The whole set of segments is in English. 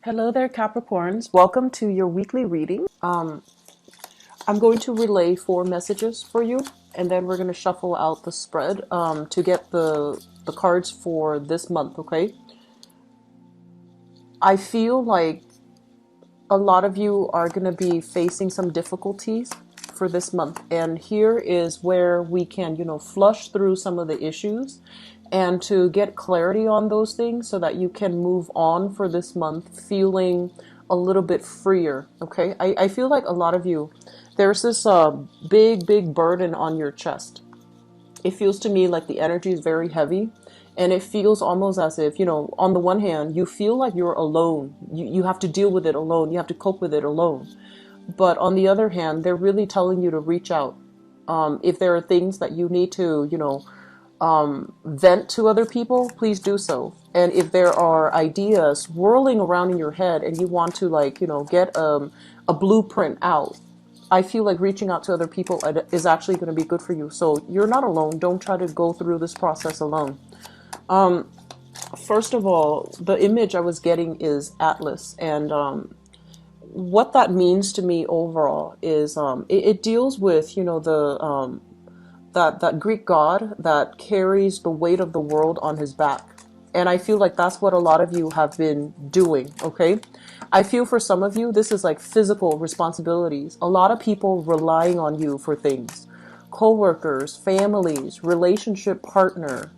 Hello there, Capricorns. Welcome to your weekly reading. I'm going to relay 4 messages for you, and then we're going to shuffle out the spread to get the cards for this month, okay? I feel like a lot of you are going to be facing some difficulties for this month, and here is where we can, flush through some of the issues and to get clarity on those things so that you can move on for this month feeling a little bit freer. Okay, I feel like a lot of you, there's this big burden on your chest. It feels to me like the energy is very heavy, and it feels almost as if, on the one hand you feel like you're alone. You have to deal with it alone, you have to cope with it alone, but on the other hand they're really telling you to reach out. If there are things that you need to, vent to other people, please do so. And if there are ideas whirling around in your head and you want to, like, get a blueprint out, I feel like reaching out to other people is actually going to be good for you. So you're not alone. Don't try to go through this process alone. First of all, the image I was getting is Atlas. And what that means to me overall is it deals with, that Greek god that carries the weight of the world on his back. And I feel like that's what a lot of you have been doing, okay? I feel for some of you, this is like physical responsibilities. A lot of people relying on you for things. Co-workers, families, relationship partner.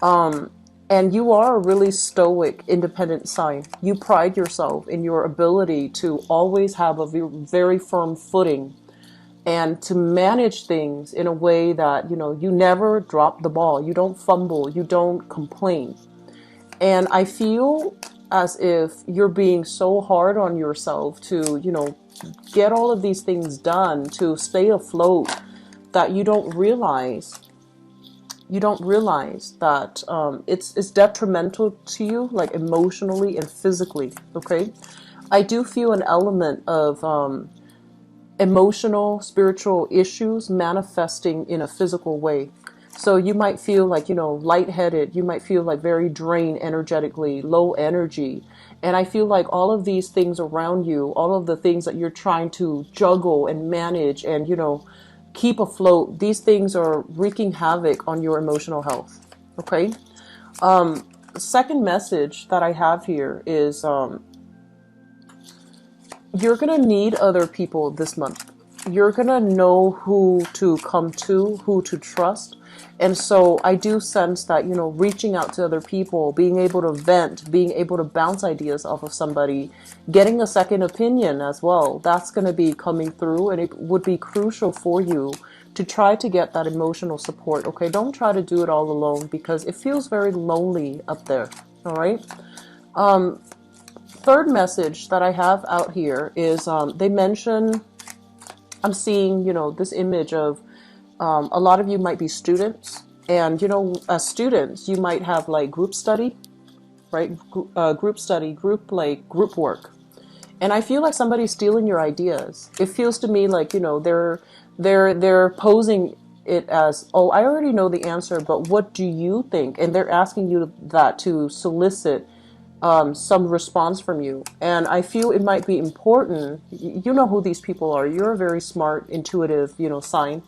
And you are a really stoic, independent sign. You pride yourself in your ability to always have a very firm footing and to manage things in a way that, you never drop the ball. You don't fumble. You don't complain. And I feel as if you're being so hard on yourself to, get all of these things done, to stay afloat, that you don't realize that it's detrimental to you, like emotionally and physically, okay? I do feel an element of emotional, spiritual issues manifesting in a physical way. So you might feel like, lightheaded. You might feel like very drained energetically, low energy. And I feel like all of these things around you, all of the things that you're trying to juggle and manage and, keep afloat, these things are wreaking havoc on your emotional health. Okay. The second message that I have here is, you're going to need other people this month. You're going to know who to come to, who to trust. And so I do sense that, reaching out to other people, being able to vent, being able to bounce ideas off of somebody, getting a second opinion as well, that's going to be coming through, and it would be crucial for you to try to get that emotional support. Okay, don't try to do it all alone because it feels very lonely up there. All right. Third message that I have out here is they mention, I'm seeing, this image of a lot of you might be students, and as students you might have like group study, right? Group study, group work, and I feel like somebody's stealing your ideas. It feels to me like they're posing it as, oh, I already know the answer, but what do you think? And they're asking you that to solicit some response from you. And I feel it might be important. You know who these people are. You're a very smart, intuitive, sign.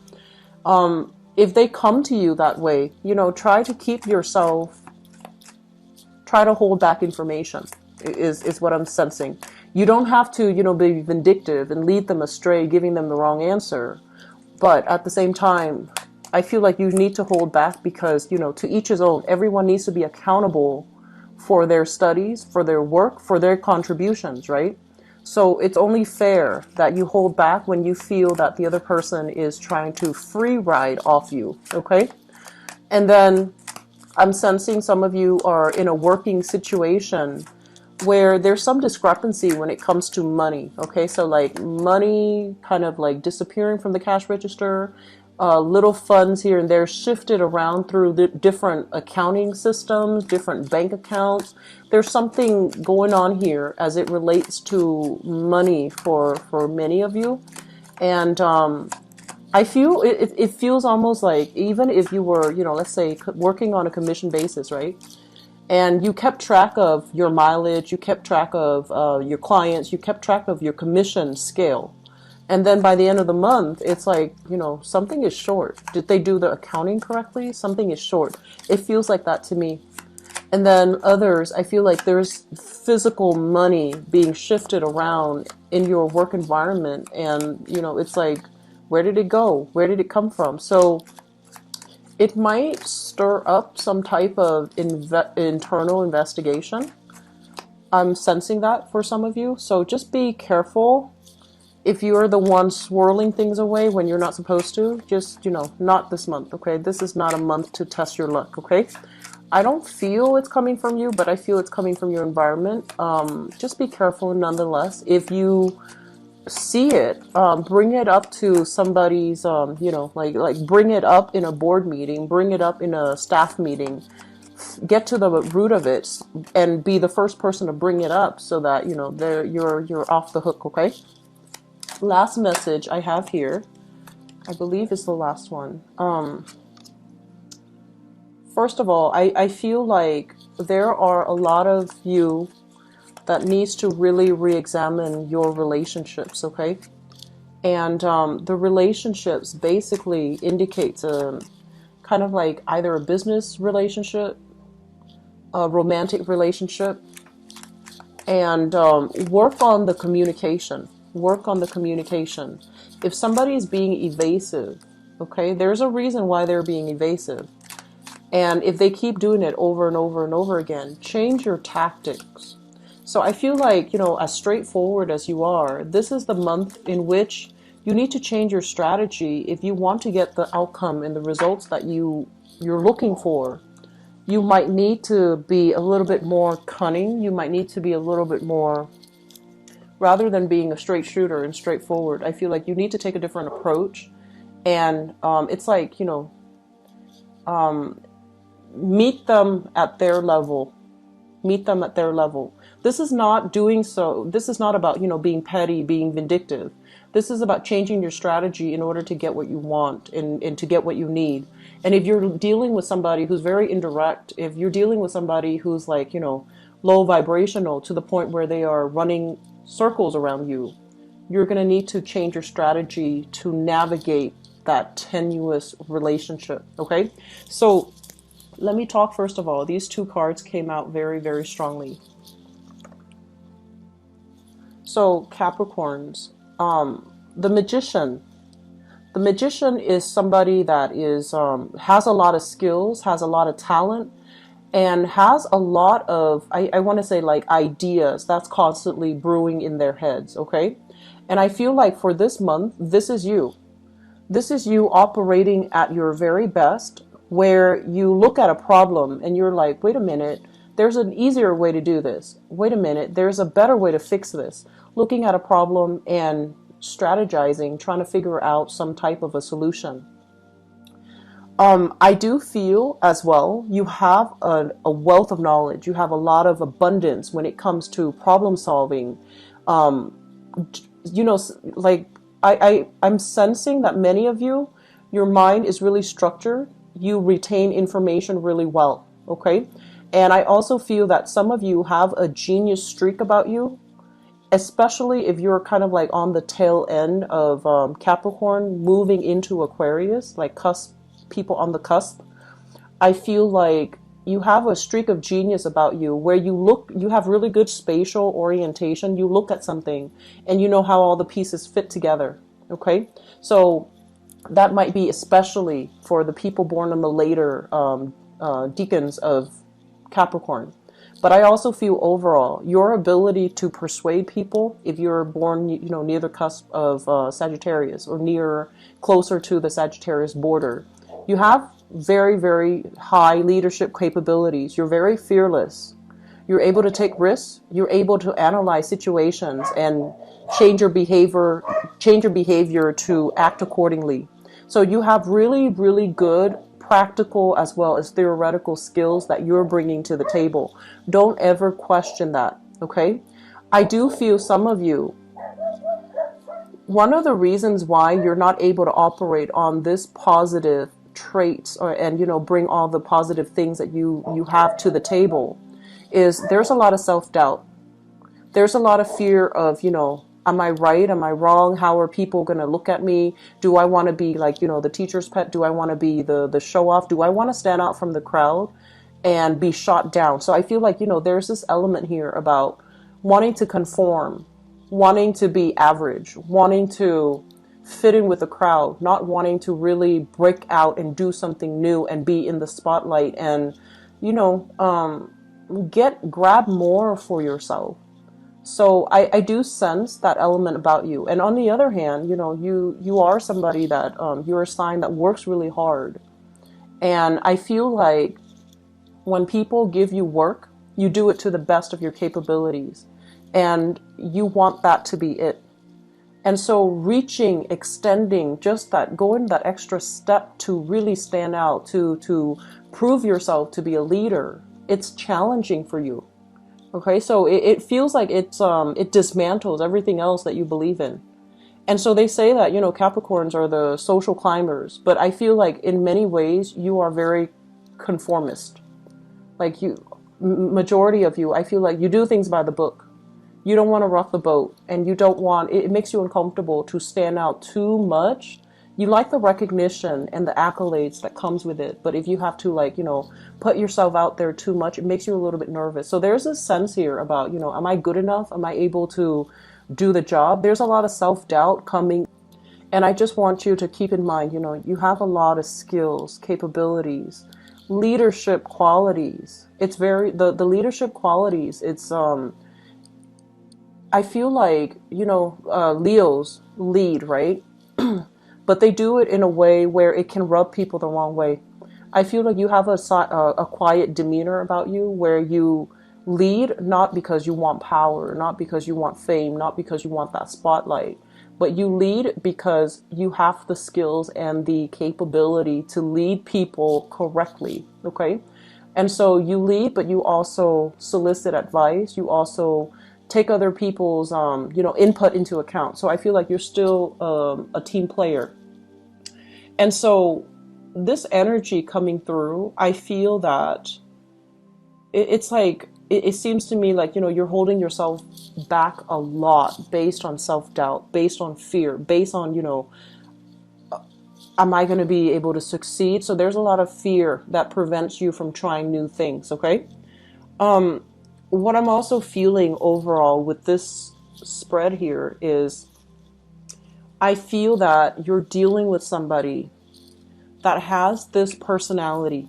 If they come to you that way, try to keep yourself, try to hold back information is what I'm sensing. You don't have to, be vindictive and lead them astray, giving them the wrong answer. But at the same time, I feel like you need to hold back because, to each his own. Everyone needs to be accountable for their studies, for their work, for their contributions, right? So it's only fair that you hold back when you feel that the other person is trying to free ride off you, okay? And then I'm sensing some of you are in a working situation where there's some discrepancy when it comes to money, okay? So like money kind of like disappearing from the cash register, little funds here and there shifted around through the different accounting systems, different bank accounts. There's something going on here as it relates to money for many of you. And I feel it feels almost like even if you were, let's say working on a commission basis, right? And you kept track of your mileage, you kept track of your clients, you kept track of your commission scale. And then by the end of the month, it's like, something is short. Did they do the accounting correctly? Something is short. It feels like that to me. And then others, I feel like there's physical money being shifted around in your work environment. And, it's like, where did it go? Where did it come from? So it might stir up some type of internal investigation. I'm sensing that for some of you. So just be careful. If you're the one swirling things away when you're not supposed to, just, not this month, okay? This is not a month to test your luck, okay? I don't feel it's coming from you, but I feel it's coming from your environment. Just be careful nonetheless. If you see it, bring it up to somebody's, like bring it up in a board meeting, bring it up in a staff meeting, get to the root of it, and be the first person to bring it up so that, you're off the hook, okay? Last message I have here, I believe is the last one. First of all, I feel like there are a lot of you that needs to really re-examine your relationships, okay? And the relationships basically indicates a kind of like either a business relationship, a romantic relationship, and work on the communication. Work on the communication. If somebody is being evasive, okay, there's a reason why they're being evasive. And if they keep doing it over and over and over again, change your tactics. So I feel like, as straightforward as you are, this is the month in which you need to change your strategy if you want to get the outcome and the results that you're looking for. You might need to be a little bit more cunning. You might need to be a little bit more, rather than being a straight shooter and straightforward. I feel like you need to take a different approach. And it's like, meet them at their level. Meet them at their level. This is not doing so. This is not about, being petty, being vindictive. This is about changing your strategy in order to get what you want and to get what you need. And if you're dealing with somebody who's very indirect, if you're dealing with somebody who's like, low vibrational to the point where they are running circles around you, you're going to need to change your strategy to navigate that tenuous relationship. Okay. So let me talk first of all. These two cards came out very, very strongly. So Capricorns, the Magician. The Magician is somebody that is has a lot of skills, has a lot of talent, and has a lot of, I want to say like ideas that's constantly brewing in their heads. Okay. And I feel like for this month, this is you. This is you operating at your very best, where you look at a problem and you're like, wait a minute, there's an easier way to do this. Wait a minute, there's a better way to fix this. Looking at a problem and strategizing, trying to figure out some type of a solution. I do feel as well, you have a wealth of knowledge. You have a lot of abundance when it comes to problem solving. Like I'm sensing that many of you, your mind is really structured. You retain information really well. Okay. And I also feel that some of you have a genius streak about you, especially if you're kind of like on the tail end of Capricorn moving into Aquarius, like people on the cusp. I feel like you have a streak of genius about you where you have really good spatial orientation. You look at something and you know how all the pieces fit together. Okay. So that might be especially for the people born in the later decans of Capricorn. But I also feel overall your ability to persuade people, if you're born, near the cusp of Sagittarius or closer to the Sagittarius border, you have very, very high leadership capabilities. You're very fearless. You're able to take risks. You're able to analyze situations and change your behavior to act accordingly. So you have really, really good practical as well as theoretical skills that you're bringing to the table. Don't ever question that, okay? I do feel some of you, one of the reasons why you're not able to operate on this positive traits and bring all the positive things that you have to the table is there's a lot of self-doubt. There's a lot of fear of, am I right? Am I wrong? How are people going to look at me? Do I want to be like, the teacher's pet? Do I want to be the show off? Do I want to stand out from the crowd and be shot down? So I feel like, there's this element here about wanting to conform, wanting to be average, wanting to fit in with the crowd, not wanting to really break out and do something new and be in the spotlight and, grab more for yourself. So I do sense that element about you. And on the other hand, you are somebody that, you're a sign that works really hard. And I feel like when people give you work, you do it to the best of your capabilities. And you want that to be it. And so reaching, extending, just that, going that extra step to really stand out, to prove yourself to be a leader, it's challenging for you. Okay, so it feels like it dismantles everything else that you believe in. And so they say that, Capricorns are the social climbers, but I feel like in many ways you are very conformist. Like majority of you, I feel like you do things by the book. You don't want to rock the boat, and it makes you uncomfortable to stand out too much. You like the recognition and the accolades that comes with it. But if you have to put yourself out there too much, it makes you a little bit nervous. So there's this sense here about, am I good enough? Am I able to do the job? There's a lot of self-doubt coming. And I just want you to keep in mind, you have a lot of skills, capabilities, leadership qualities. It's the leadership qualities. It's, I feel like, Leos lead, right? But they do it in a way where it can rub people the wrong way. I feel like you have a quiet demeanor about you where you lead not because you want power, not because you want fame, not because you want that spotlight, but you lead because you have the skills and the capability to lead people correctly, okay? And so you lead, but you also solicit advice. You also take other people's, input into account. So I feel like you're still a team player. And so this energy coming through, I feel that it's like, it seems to me like, you're holding yourself back a lot based on self-doubt, based on fear, based on, am I going to be able to succeed? So there's a lot of fear that prevents you from trying new things, okay? What I'm also feeling overall with this spread here is I feel that you're dealing with somebody that has this personality.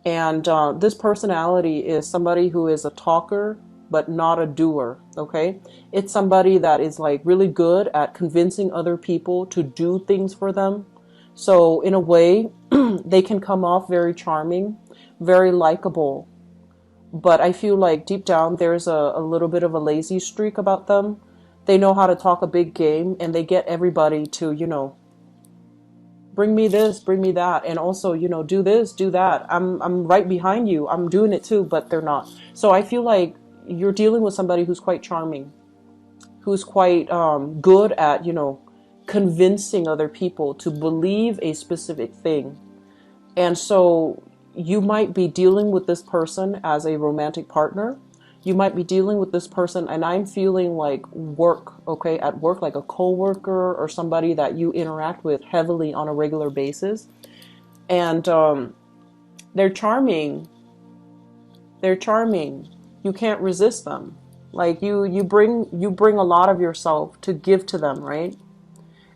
And this personality is somebody who is a talker, but not a doer, okay? It's somebody that is like really good at convincing other people to do things for them. So in a way, they can come off very charming, very likable. But I feel like deep down, there's a little bit of a lazy streak about them. They know how to talk a big game, and they get everybody to, bring me this, bring me that, and also, do this, do that. I'm right behind you. I'm doing it too, but they're not. So I feel like you're dealing with somebody who's quite charming, who's quite good at, convincing other people to believe a specific thing. And so you might be dealing with this person as a romantic partner. You might be dealing with this person, and I'm feeling like work, okay, at work, like a coworker or somebody that you interact with heavily on a regular basis. And they're charming. They're charming. You can't resist them. Like you bring a lot of yourself to give to them, right?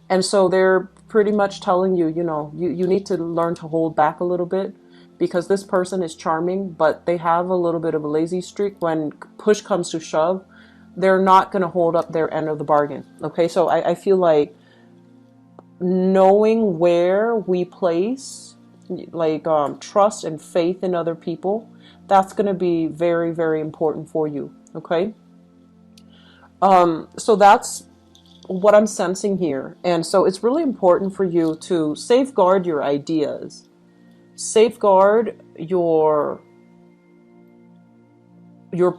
And so they're pretty much telling you, you need to learn to hold back a little bit, because this person is charming, but they have a little bit of a lazy streak. When push comes to shove, they're not going to hold up their end of the bargain. Okay, so I feel like knowing where we place trust and faith in other people, that's going to be very, very important for you. Okay, so that's what I'm sensing here. And so it's really important for you to safeguard your ideas. Safeguard your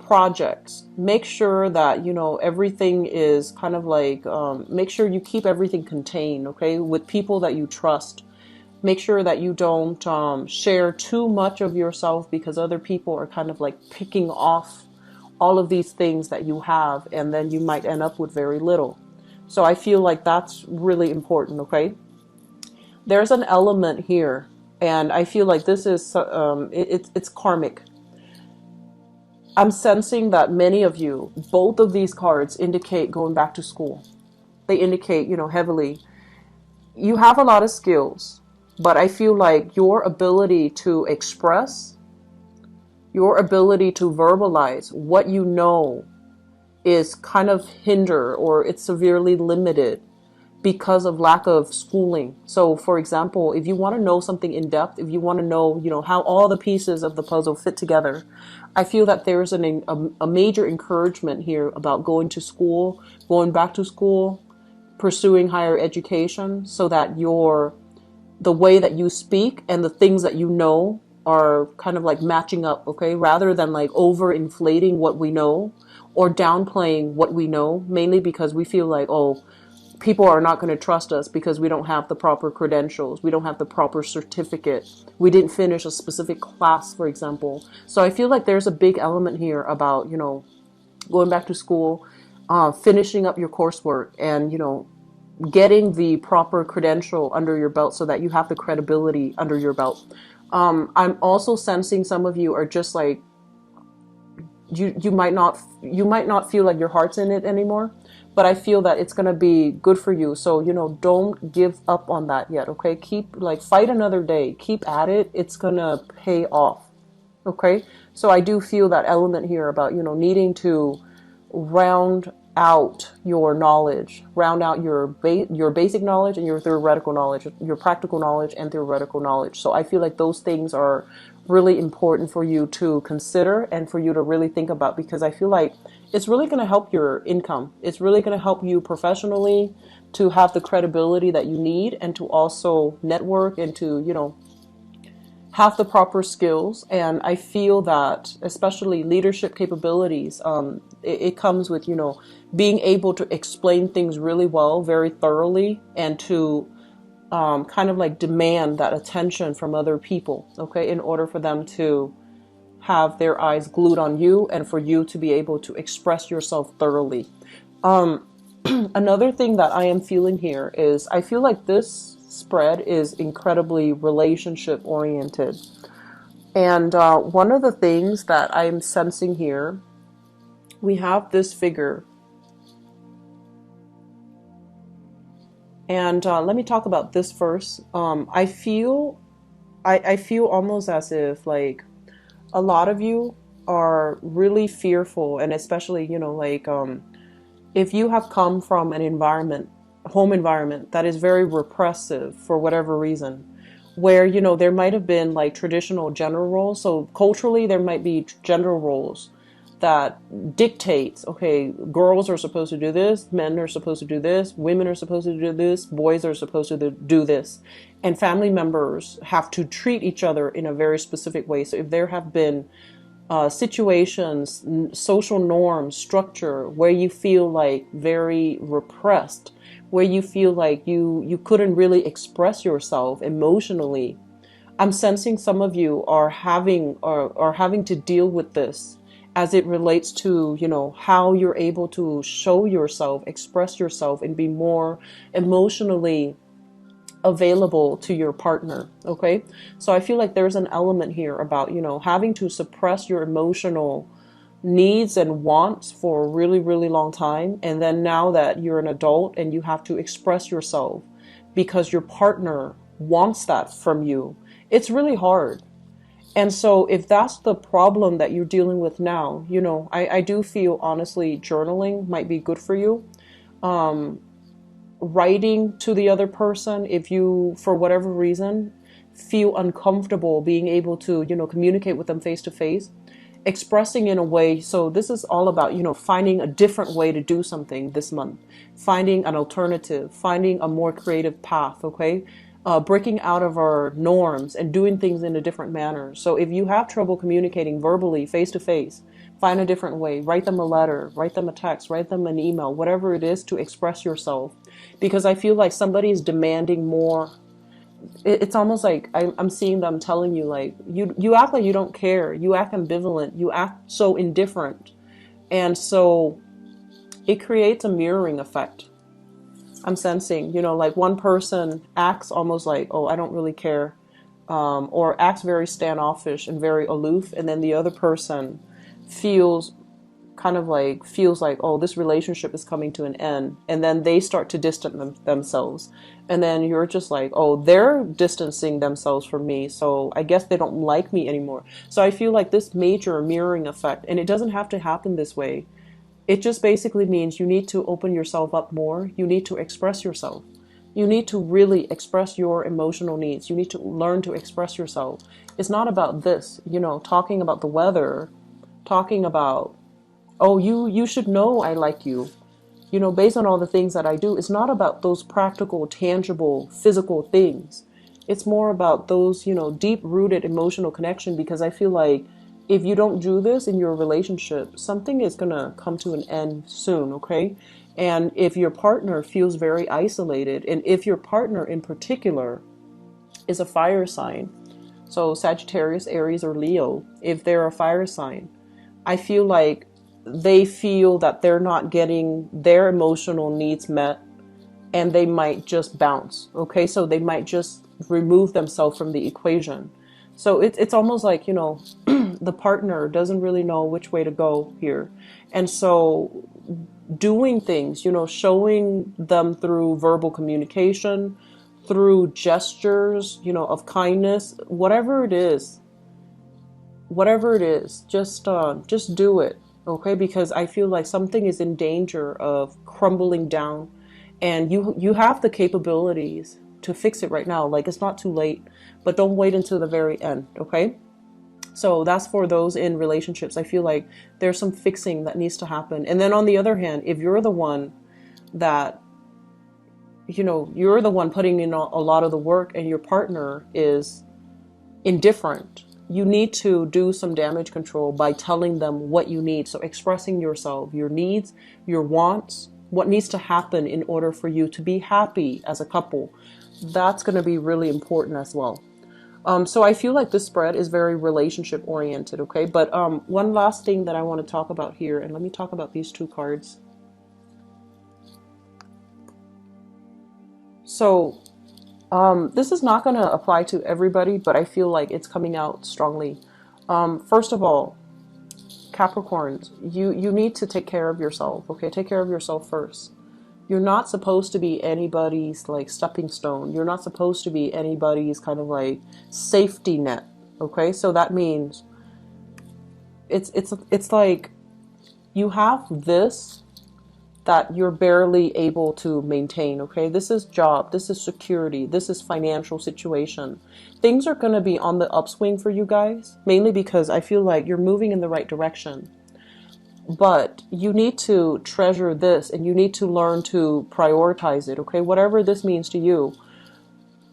projects. Make sure that, everything is kind of like, make sure you keep everything contained, okay, with people that you trust. Make sure that you don't share too much of yourself, because other people are kind of like picking off all of these things that you have, and then you might end up with very little. So I feel like that's really important, okay? There's an element here, and I feel like this is it's karmic. I'm sensing that many of you, both of these cards indicate going back to school. They indicate, heavily, you have a lot of skills, but I feel like your ability to express, your ability to verbalize what you know is kind of hindered, or it's severely limited because of lack of schooling. So for example, if you want to know something in depth, if you want to know, how all the pieces of the puzzle fit together, I feel that there's a major encouragement here about going to school, going back to school, pursuing higher education, so that the way that you speak and the things that you know are kind of like matching up, okay? Rather than like overinflating what we know or downplaying what we know, mainly because we feel like, oh, people are not going to trust us because we don't have the proper credentials. We don't have the proper certificate. We didn't finish a specific class, for example. So I feel like there's a big element here about, going back to school, finishing up your coursework, and, getting the proper credential under your belt so that you have the credibility under your belt. I'm also sensing some of you are just like, you might not feel like your heart's in it anymore, but I feel that it's going to be good for you. So, don't give up on that yet. Okay. Fight another day, keep at it. It's going to pay off. Okay. So I do feel that element here about, needing to round out your knowledge, round out your basic knowledge and your theoretical knowledge, your practical knowledge and theoretical knowledge. So I feel like those things are really important for you to consider and for you to really think about, because I feel like it's really going to help your income. It's really going to help you professionally to have the credibility that you need, and to also network, and to, have the proper skills. And I feel that especially leadership capabilities, it comes with, being able to explain things really well, very thoroughly, and to kind of like demand that attention from other people, okay, in order for them to have their eyes glued on you and for you to be able to express yourself thoroughly. Another thing that I am feeling here is I feel like this spread is incredibly relationship oriented. And one of the things that I'm sensing here, we have this figure. And let me talk about this first. I feel almost as if like a lot of you are really fearful, and especially, if you have come from an home environment that is very repressive for whatever reason, where, there might have been like traditional gender roles. So culturally, there might be gender roles that dictates, okay, girls are supposed to do this, men are supposed to do this, women are supposed to do this, boys are supposed to do this. And family members have to treat each other in a very specific way. So if there have been situations, social norms, structure, where you feel like very repressed, where you feel like you couldn't really express yourself emotionally, I'm sensing some of you are having to deal with this as it relates to, how you're able to show yourself, express yourself, and be more emotionally available to your partner. Okay. So I feel like there's an element here about, having to suppress your emotional needs and wants for a really, really long time. And then now that you're an adult and you have to express yourself because your partner wants that from you, it's really hard. And so if that's the problem that you're dealing with now, I do feel honestly journaling might be good for you. Writing to the other person, if you, for whatever reason, feel uncomfortable being able to, communicate with them face to face, expressing in a way. So this is all about, finding a different way to do something this month, finding an alternative, finding a more creative path. Okay. Breaking out of our norms and doing things in a different manner. So if you have trouble communicating verbally, face to face, find a different way. Write them a letter, write them a text, write them an email, whatever it is to express yourself. Because I feel like somebody is demanding more it's almost like I'm seeing them telling you, like, you act like you don't care, you act ambivalent, you act so indifferent. And so it creates a mirroring effect. I'm sensing, like one person acts almost like, oh, I don't really care, or acts very standoffish and very aloof, and then the other person feels feels like, oh, this relationship is coming to an end, and then they start to distance themselves, and then you're just like, oh, they're distancing themselves from me, so I guess they don't like me anymore. So I feel like this major mirroring effect, and it doesn't have to happen this way. It just basically means you need to open yourself up more. You need to express yourself. You need to really express your emotional needs. You need to learn to express yourself. It's not about this, talking about the weather, talking about, oh, you should know I like you, based on all the things that I do. It's not about those practical, tangible, physical things. It's more about those, deep-rooted emotional connection, because I feel like if you don't do this in your relationship, something is going to come to an end soon, okay? And if your partner feels very isolated, and if your partner in particular is a fire sign, so Sagittarius, Aries, or Leo, if they're a fire sign, I feel like they feel that they're not getting their emotional needs met, and they might just bounce, okay? So they might just remove themselves from the equation. So it's almost like, the partner doesn't really know which way to go here. And so doing things, showing them through verbal communication, through gestures, of kindness, whatever it is, just do it, okay? Because I feel like something is in danger of crumbling down, and you have the capabilities to fix it right now. Like, it's not too late, but don't wait until the very end, okay? So that's for those in relationships. I feel like there's some fixing that needs to happen. And then on the other hand, if you're the one that, you're the one putting in a lot of the work, and your partner is indifferent, you need to do some damage control by telling them what you need. So expressing yourself, your needs, your wants, what needs to happen in order for you to be happy as a couple. That's going to be really important as well. So I feel like this spread is very relationship oriented, okay? But one last thing that I want to talk about here, and let me talk about these two cards. So this is not going to apply to everybody, but I feel like it's coming out strongly. First of all, Capricorns, you need to take care of yourself, okay? Take care of yourself first. You're not supposed to be anybody's like stepping stone. You're not supposed to be anybody's kind of like safety net, okay? So that means it's like you have this that you're barely able to maintain, okay? This is job, this is security, this is financial situation. Things are going to be on the upswing for you guys, mainly because I feel like you're moving in the right direction. But you need to treasure this, and you need to learn to prioritize it, okay? Whatever this means to you.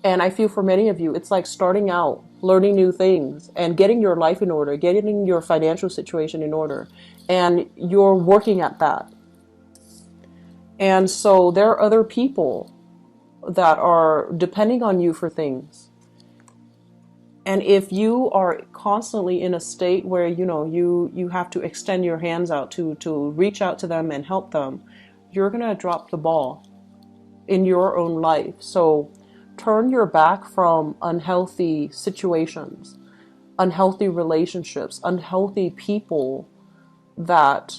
And I feel for many of you, it's like starting out, learning new things, and getting your life in order, getting your financial situation in order. And you're working at that. And so there are other people that are depending on you for things. And if you are constantly in a state where, you have to extend your hands out to reach out to them and help them, you're going to drop the ball in your own life. So turn your back from unhealthy situations, unhealthy relationships, unhealthy people that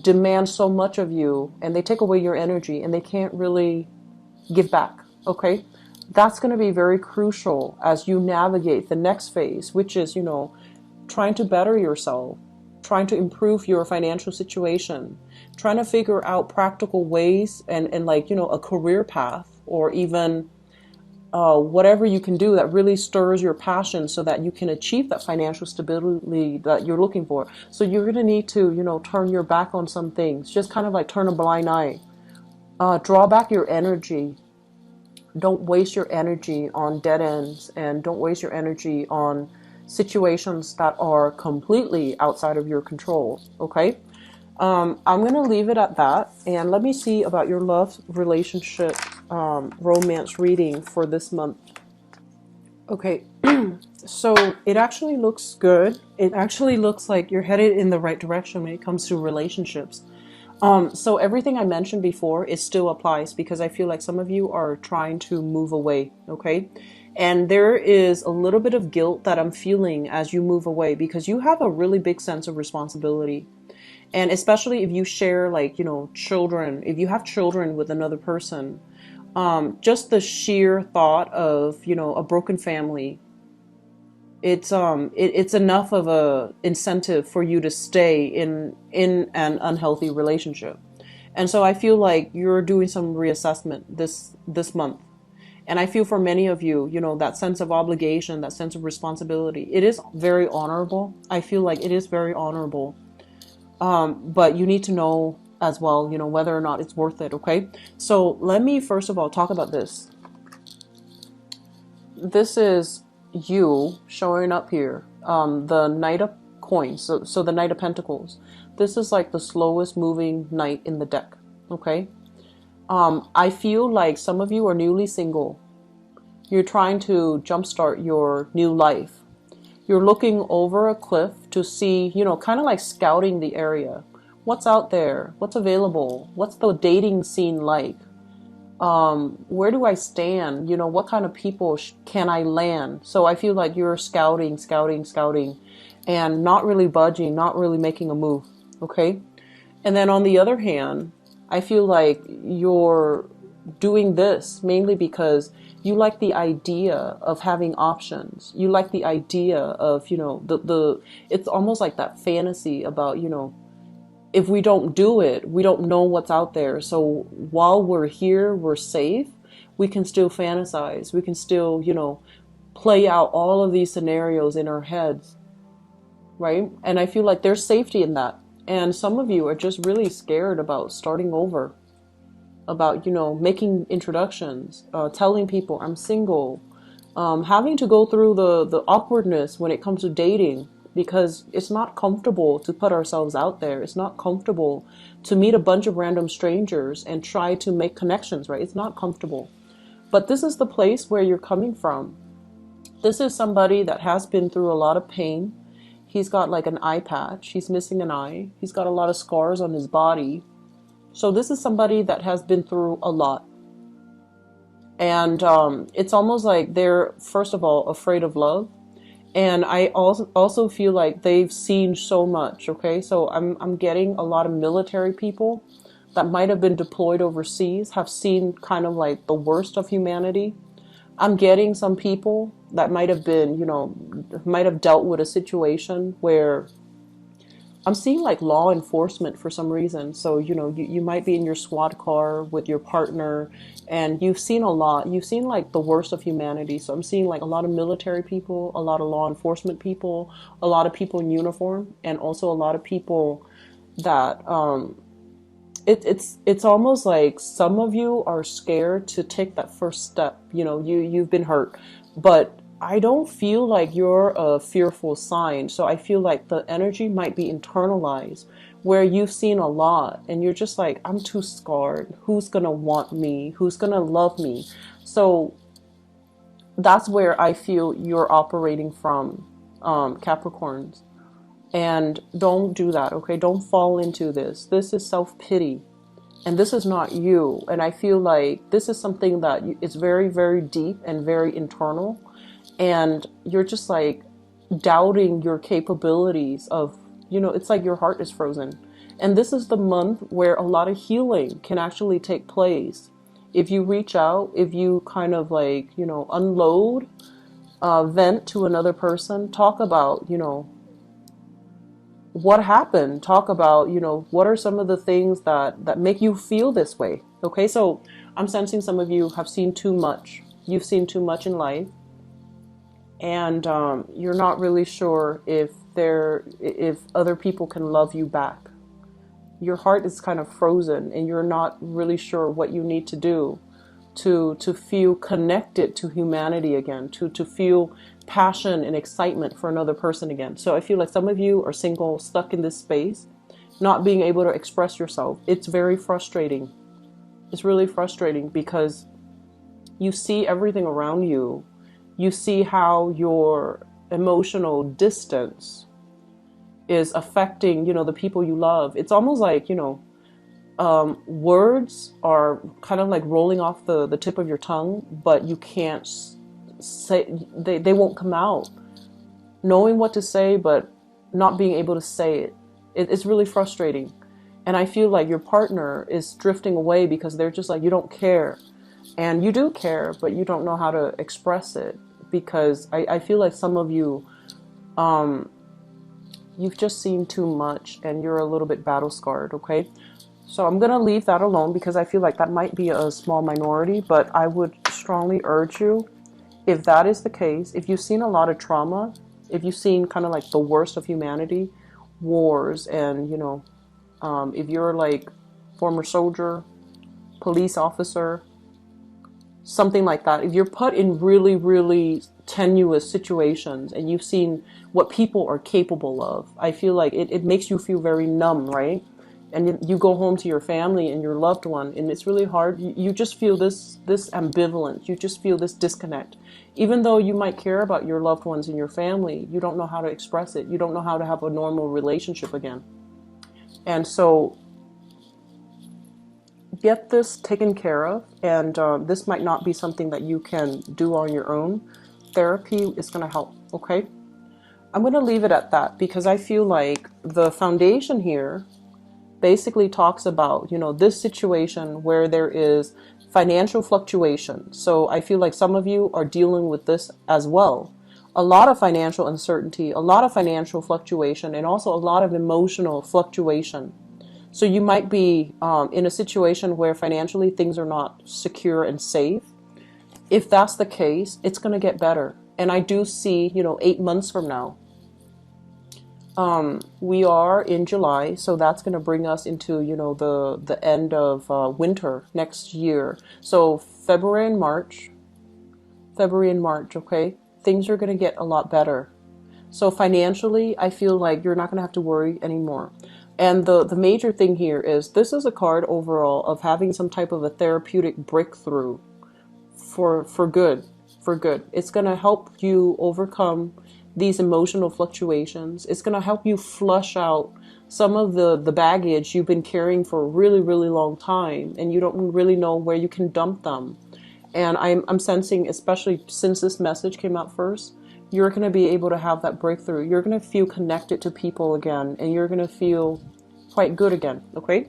demand so much of you, and they take away your energy, and they can't really give back, okay? That's going to be very crucial as you navigate the next phase, which is, trying to better yourself, trying to improve your financial situation, trying to figure out practical ways and like, a career path, or even whatever you can do that really stirs your passion so that you can achieve that financial stability that you're looking for. So you're going to need to, turn your back on some things, just kind of like turn a blind eye, draw back your energy. Don't waste your energy on dead ends, and don't waste your energy on situations that are completely outside of your control, okay? I'm going to leave it at that, and let me see about your love, relationship, romance reading for this month. Okay, so it actually looks good. It actually looks like you're headed in the right direction when it comes to relationships. So everything I mentioned before, it still applies because I feel like some of you are trying to move away, okay? And there is a little bit of guilt that I'm feeling as you move away because you have a really big sense of responsibility. And especially if you share, like, children, if you have children with another person, just the sheer thought of, a broken family, it's enough of a incentive for you to stay in an unhealthy relationship. And so I feel like you're doing some reassessment this month. And I feel for many of you, that sense of obligation, that sense of responsibility, it is very honorable. I feel like it is very honorable. But you need to know as well, whether or not it's worth it, okay? So let me first of all talk about this. This is you showing up here. The Knight of Coins, so the Knight of Pentacles. This is like the slowest moving knight in the deck, okay? I feel like some of you are newly single. You're trying to jumpstart your new life. You're looking over a cliff to see, kind of like scouting the area. What's out there? What's available? What's the dating scene like? Where do I stand? What kind of people can I land? So I feel like you're scouting, and not really budging, not really making a move. Okay. And then on the other hand, I feel like you're doing this mainly because you like the idea of having options. You like the idea of, it's almost like that fantasy about, if we don't do it, we don't know what's out there. So while we're here, we're safe. We can still fantasize. We can still, play out all of these scenarios in our heads, right? And I feel like there's safety in that. And some of you are just really scared about starting over, about, making introductions, telling people I'm single, having to go through the awkwardness when it comes to dating, because it's not comfortable to put ourselves out there. It's not comfortable to meet a bunch of random strangers and try to make connections, right? It's not comfortable. But this is the place where you're coming from. This is somebody that has been through a lot of pain. He's got like an eye patch. He's missing an eye. He's got a lot of scars on his body. So this is somebody that has been through a lot. And it's almost like they're, first of all, afraid of love. And I also feel like they've seen so much, okay? So I'm getting a lot of military people that might have been deployed overseas, have seen kind of like the worst of humanity. I'm getting some people that might have been, might have dealt with a situation where I'm seeing like law enforcement for some reason. So, you might be in your squad car with your partner and you've seen a lot. You've seen like the worst of humanity. So I'm seeing like a lot of military people, a lot of law enforcement people, a lot of people in uniform, and also a lot of people that it's almost like some of you are scared to take that first step. You've been hurt, but I don't feel like you're a fearful sign. So I feel like the energy might be internalized where you've seen a lot and you're just like, I'm too scarred. Who's going to want me? Who's going to love me? So that's where I feel you're operating from, Capricorns. And don't do that, okay? Don't fall into this. This is self-pity. And this is not you. And I feel like this is something that is very, very deep and very internal. And you're just like doubting your capabilities of, it's like your heart is frozen. And this is the month where a lot of healing can actually take place. If you reach out, if you kind of like, unload, vent to another person, talk about, what happened, talk about, what are some of the things that make you feel this way. Okay, so I'm sensing some of you have seen too much. You've seen too much in life. And you're not really sure if other people can love you back. Your heart is kind of frozen and you're not really sure what you need to do to feel connected to humanity again, to feel passion and excitement for another person again. So I feel like some of you are single, stuck in this space, not being able to express yourself. It's very frustrating. It's really frustrating because you see everything around you. you see how your emotional distance is affecting, you know, the people you love. It's almost like, you know, words are kind of like rolling off the tip of your tongue, but you can't say, they won't come out. Knowing what to say, but not being able to say it. It's really frustrating. And I feel like your partner is drifting away because they're just like, you don't care. And you do care, but you don't know how to express it. Because I feel like some of you, you've just seen too much and you're a little bit battle scarred, okay? So I'm going to leave that alone because I feel like that might be a small minority, but I would strongly urge you, if that is the case, if you've seen a lot of trauma, if you've seen kind of like the worst of humanity, wars, and, you know, if you're like former soldier, police officer, something like that, if you're put in really, really tenuous situations and you've seen what people are capable of, I feel like it makes you feel very numb, right? And you go home to your family and your loved one, and it's really hard. You just feel this ambivalence. You just feel this disconnect. Even though you might care about your loved ones and your family, you don't know how to express it. You don't know how to have a normal relationship again. And so get this taken care of. And this might not be something that you can do on your own. Therapy is going to help, okay? I'm going to leave it at that because I feel like the foundation here basically talks about, you know, this situation where there is financial fluctuation. So I feel like some of you are dealing with this as well. A lot of financial uncertainty, a lot of financial fluctuation, and also a lot of emotional fluctuation. So you might be in a situation where financially things are not secure and safe. If that's the case, it's going to get better. And I do see, you know, 8 months from now, we are in July, so that's going to bring us into, you know, the end of winter next year. So February and March, okay, things are going to get a lot better. So financially, I feel like you're not going to have to worry anymore. And the major thing here is this is a card overall of having some type of a therapeutic breakthrough for good, for good. It's going to help you overcome these emotional fluctuations. It's going to help you flush out some of the baggage you've been carrying for a really, really long time, and you don't really know where you can dump them. And I'm sensing, especially since this message came out first, you're going to be able to have that breakthrough. You're going to feel connected to people again, and you're going to feel quite good again, okay?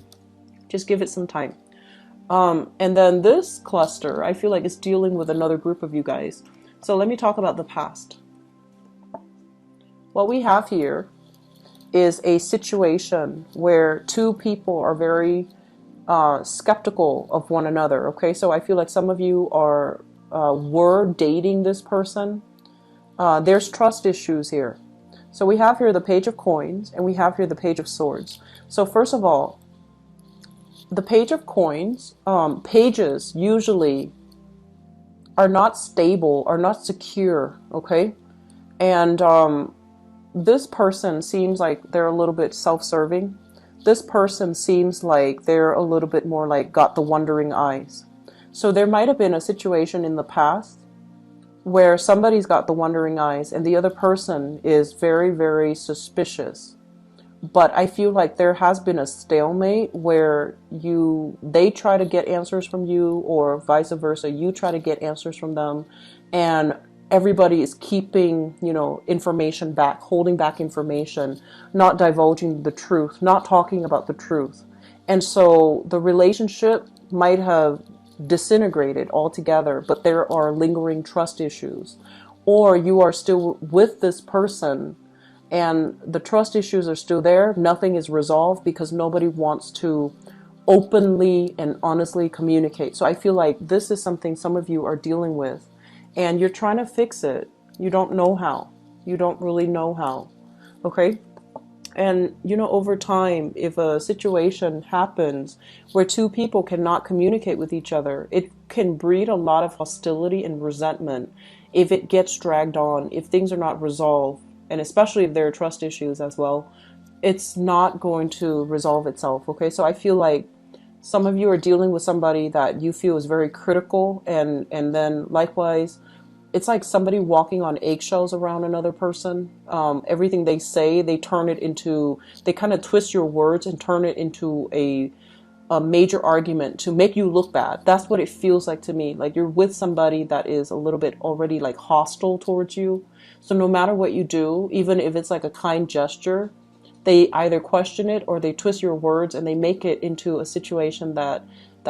Just give it some time. And then this cluster, I feel like it's dealing with another group of you guys. So let me talk about the past. What we have here is a situation where two people are very skeptical of one another, okay? So I feel like some of you were dating this person. There's trust issues here. So we have here the Page of Coins, and we have here the Page of Swords. So first of all, the Page of Coins, pages usually are not stable, are not secure, okay? And this person seems like they're a little bit self-serving. This person seems like they're a little bit more like got the wandering eyes. So there might have been a situation in the past where somebody's got the wandering eyes and the other person is very, very suspicious. But I feel like there has been a stalemate where they try to get answers from you, or vice versa, you try to get answers from them, and everybody is keeping, you know, information back, holding back information, not divulging the truth, not talking about the truth. And so the relationship might have disintegrated altogether, but there are lingering trust issues. Or you are still with this person and the trust issues are still there. Nothing is resolved because nobody wants to openly and honestly communicate. So I feel like this is something some of you are dealing with, and you're trying to fix it. You don't know how. You don't really know how. Okay? And, you know, over time, if a situation happens where two people cannot communicate with each other, it can breed a lot of hostility and resentment if it gets dragged on, if things are not resolved, and especially if there are trust issues as well. It's not going to resolve itself, okay? So I feel like some of you are dealing with somebody that you feel is very critical, and then likewise, it's like somebody walking on eggshells around another person. Everything they say, they turn it into, they kind of twist your words and turn it into a major argument to make you look bad. That's what it feels like to me. Like you're with somebody that is a little bit already like hostile towards you. So no matter what you do, even if it's like a kind gesture, they either question it or they twist your words and they make it into a situation that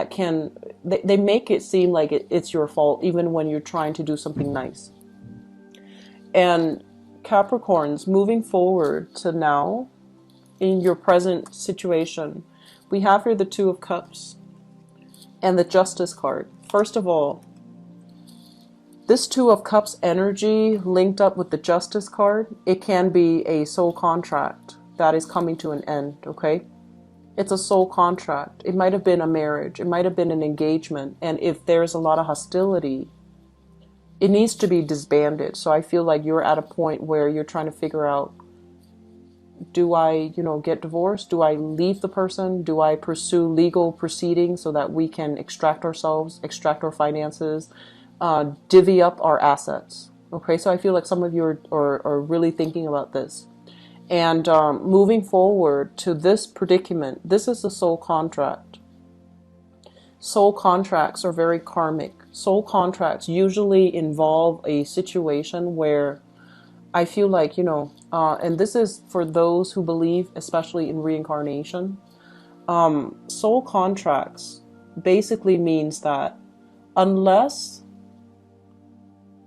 can, they make it seem like it's your fault even when you're trying to do something nice. And Capricorns, moving forward to now in your present situation, we have here the Two of Cups and the Justice card. First of all, this Two of Cups energy linked up with the Justice card, it can be a soul contract that is coming to an end, okay? It's a soul contract. It might have been a marriage. It might have been an engagement. And if there's a lot of hostility, it needs to be disbanded. So I feel like you're at a point where you're trying to figure out, do I, get divorced? Do I leave the person? Do I pursue legal proceedings so that we can extract ourselves, extract our finances, divvy up our assets? Okay, so I feel like some of you are really thinking about this. And moving forward to this predicament, this is the soul contract. Soul contracts are very karmic. Soul contracts usually involve a situation where I feel like, and this is for those who believe, especially in reincarnation. Soul contracts basically means that unless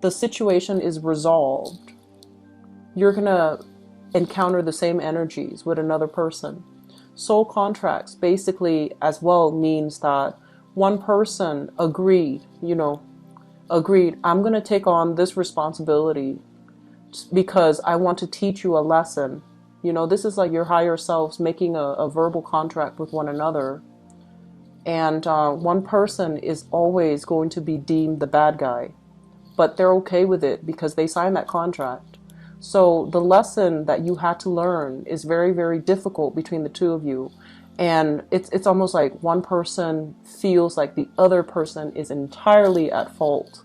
the situation is resolved, you're going to encounter the same energies with another person. Soul contracts basically as well means that one person agreed, I'm going to take on this responsibility because I want to teach you a lesson. This is like your higher selves making a verbal contract with one another. And one person is always going to be deemed the bad guy, but they're okay with it because they signed that contract. So the lesson that you had to learn is very, very difficult between the two of you. And it's almost like one person feels like the other person is entirely at fault.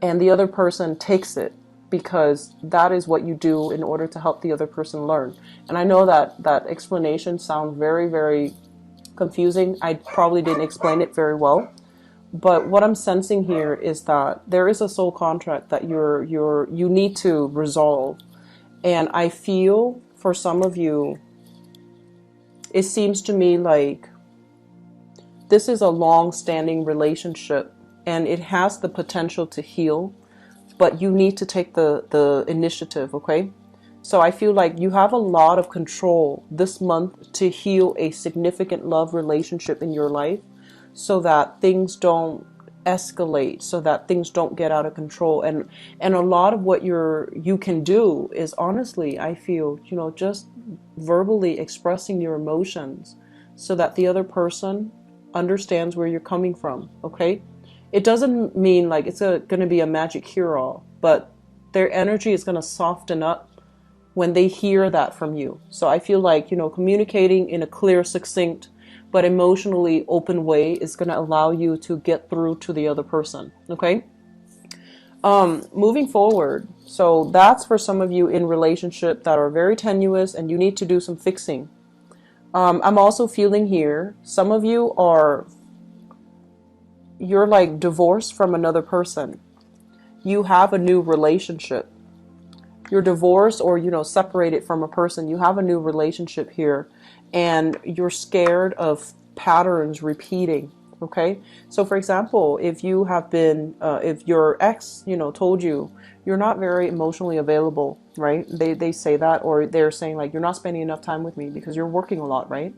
And the other person takes it because that is what you do in order to help the other person learn. And I know that explanation sounds very, very confusing. I probably didn't explain it very well. But what I'm sensing here is that there is a soul contract that you need to resolve. And I feel for some of you, it seems to me like this is a long-standing relationship and it has the potential to heal, but you need to take the initiative, okay? So I feel like you have a lot of control this month to heal a significant love relationship in your life, so that things don't escalate, so that things don't get out of control. And a lot of what you can do is, honestly, I feel, just verbally expressing your emotions so that the other person understands where you're coming from, okay? It doesn't mean like it's going to be a magic cure-all, but their energy is going to soften up when they hear that from you. So I feel like, communicating in a clear, succinct, but emotionally open way is going to allow you to get through to the other person, okay? Moving forward, so that's for some of you in relationship that are very tenuous and you need to do some fixing. I'm also feeling here, some of you you're like divorced from another person. You have a new relationship. You're divorced or, separated from a person. You have a new relationship here. And you're scared of patterns repeating, okay? So for example, if you have been, if your ex, told you you're not very emotionally available, right? They say that, or they're saying like, you're not spending enough time with me because you're working a lot, right?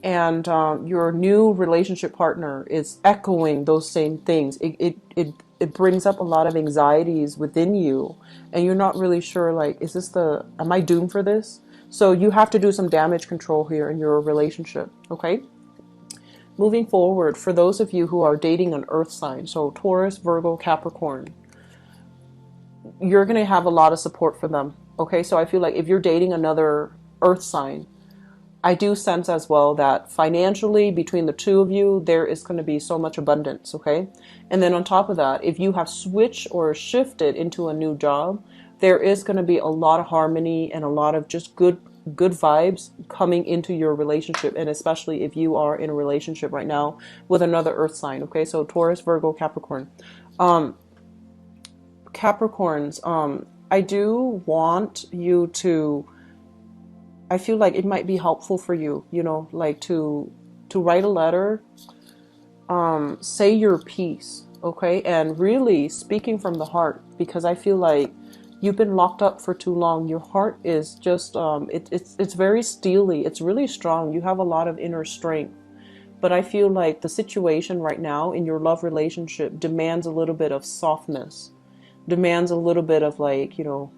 And your new relationship partner is echoing those same things. It brings up a lot of anxieties within you, and you're not really sure, like, am I doomed for this? So you have to do some damage control here in your relationship, okay? Moving forward, for those of you who are dating an earth sign, so Taurus, Virgo, Capricorn, you're going to have a lot of support for them, okay? So I feel like if you're dating another earth sign, I do sense as well that financially between the two of you, there is going to be so much abundance, okay? And then on top of that, if you have switched or shifted into a new job, there is going to be a lot of harmony and a lot of just good vibes coming into your relationship, and especially if you are in a relationship right now with another earth sign, okay? So Taurus, Virgo, Capricorn. Capricorns, I do want you to, I feel like it might be helpful for you, you know, like to write a letter, say your piece, okay? And really speaking from the heart, because I feel like you've been locked up for too long. Your heart is just it's very steely. It's really strong. You have a lot of inner strength. But I feel like the situation right now in your love relationship demands a little bit of softness, demands a little bit of, like, you know,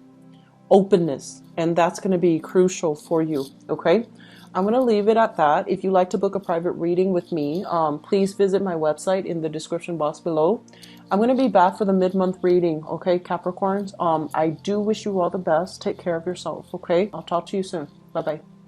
openness, and that's going to be crucial for you, okay? I'm going to leave it at that. If you'd like to book a private reading with me, please visit my website in the description box below. I'm going to be back for the mid-month reading, okay, Capricorns? I do wish you all the best. Take care of yourself, okay? I'll talk to you soon. Bye-bye.